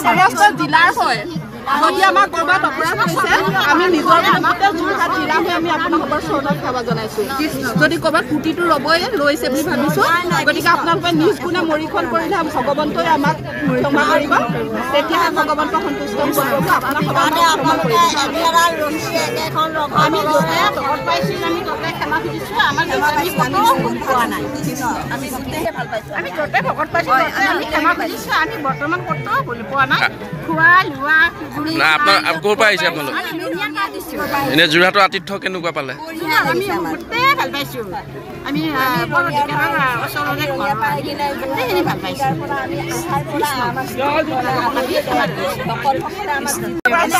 সমস্ত জিলাৰ হয় যদি আমাক কৰবাত অপৰাধ হৈছে আমি নিজৰ নামতে যোৰহাট জিলা হৈ আমি আপোনালোকৰ চৰণত সেৱা জনাইছো যদি কৰবাত কুটিটো ৰবই লৈছে বুলি ভাবিছো গতিকে আপোনালোকে নিজ গুণে মৰিখন কৰিলে ভগৱন্তই আমাক ক্ষমা কৰিব তেতিয়াহে ভগৱন্তক সন্তুষ্ট কৰিব আমি ভকত পাইছো আমি তাতে ক্ষমা খুজিছো আমাৰ পোৱা নাই আমি গোটেই ভাল পাইছো আমি য'তে ভকত পাইছো আমি ক্ষমা খুজিছো আমি বৰ্তমান ক'তো ভুল পোৱা নাই খোৱা লোৱা না আপনাৰ কোৰ পৰা আহিছে আপোনালোক এনে যোৰহাটৰ আতিথ্য কেনেকুৱা পালে আমি গোটেই ভাল পাইছো আমি ওচৰতে ভাল পাইছো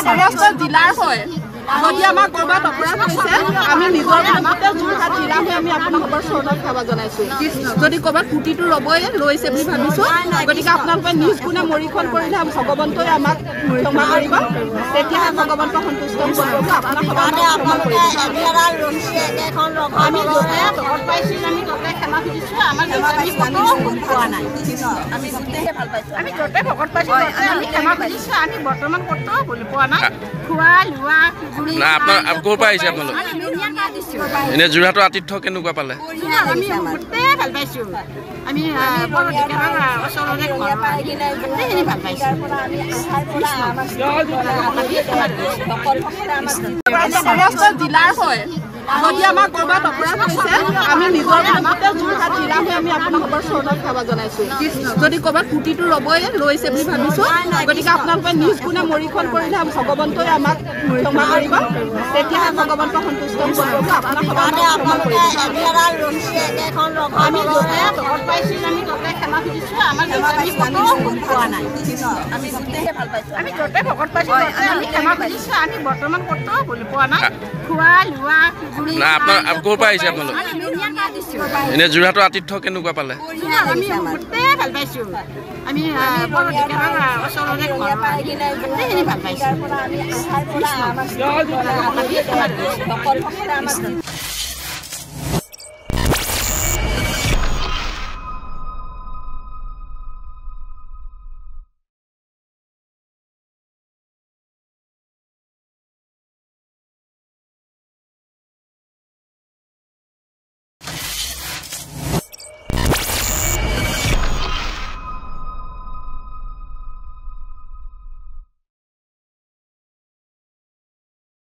সমস্ত জিলাৰ হয় যদি আমাক কৰবাত অপৰাধ হৈছে আমি নিজৰ নামতে যোৰহাট জিলা হৈ আমি আপোনালোকৰ চৰণত সেৱা জনাইছো যদি কৰবাত কুটিটো ৰবই লৈছে বুলি ভাবিছো গতিকে আপোনালোকে নিজ গুণে মৰিখন কৰিলে ভগৱন্তই আমাক ক্ষমা কৰিব তেতিয়াহে ভগৱন্তক সন্তুষ্ট কৰিব আমি য'তে ভকত পাইছো আমি তাতে ক্ষমা খুজিছো আমাৰ পোৱা নাই আমি গোটেই ভাল পাইছো আমি য'তে ভকত পাইছো আমি ক্ষমা খুজিছো আমি বৰ্তমান ক'তো ভুল পোৱা নাই খোৱা লোৱা না আপনাৰ কোৰ পৰা আহিছে আপোনালোক এনে যোৰহাটৰ আতিথ্য কেনেকুৱা পালে আমি গোটেই ভাল পাইছো আমি ওচৰতে ভাল পাইছো সমস্ত জিলাৰ হয় যদি আমাক কৰবাত অপৰাধ হৈছে আমি নিজৰ নামতে যোৰহাট জিলা হৈ আমি আপোনালোকৰ চৰণত সেৱা জনাইছো যদি কৰবাত কুটিটো ৰবই লৈছে বুলি ভাবিছো গতিকে আপোনালোকে নিজ গুণে মৰিখন কৰিলে ভগৱন্তই আমাক ক্ষমা কৰিব তেতিয়াহে ভগৱন্তক সন্তুষ্ট কৰিব আমি য'তে ভকত পাইছো আমি তাতে ক্ষমা খুজিছো আমাৰ পোৱা নাই আমি গোটেই ভাল পাইছো আমি য'তে ভকত পাইছো আমি ক্ষমা খুজিছো আমি বৰ্তমান ক'তো ভুল পোৱা নাই খোৱা লোৱা না আপনাৰ কোৰ পৰা আহিছে আপোনালোক এনে যোৰহাটৰ আতিথ্য কেনেকুৱা পালে আমি গোটেই ভাল পাইছো আমি ওচৰতে ভাল পাইছো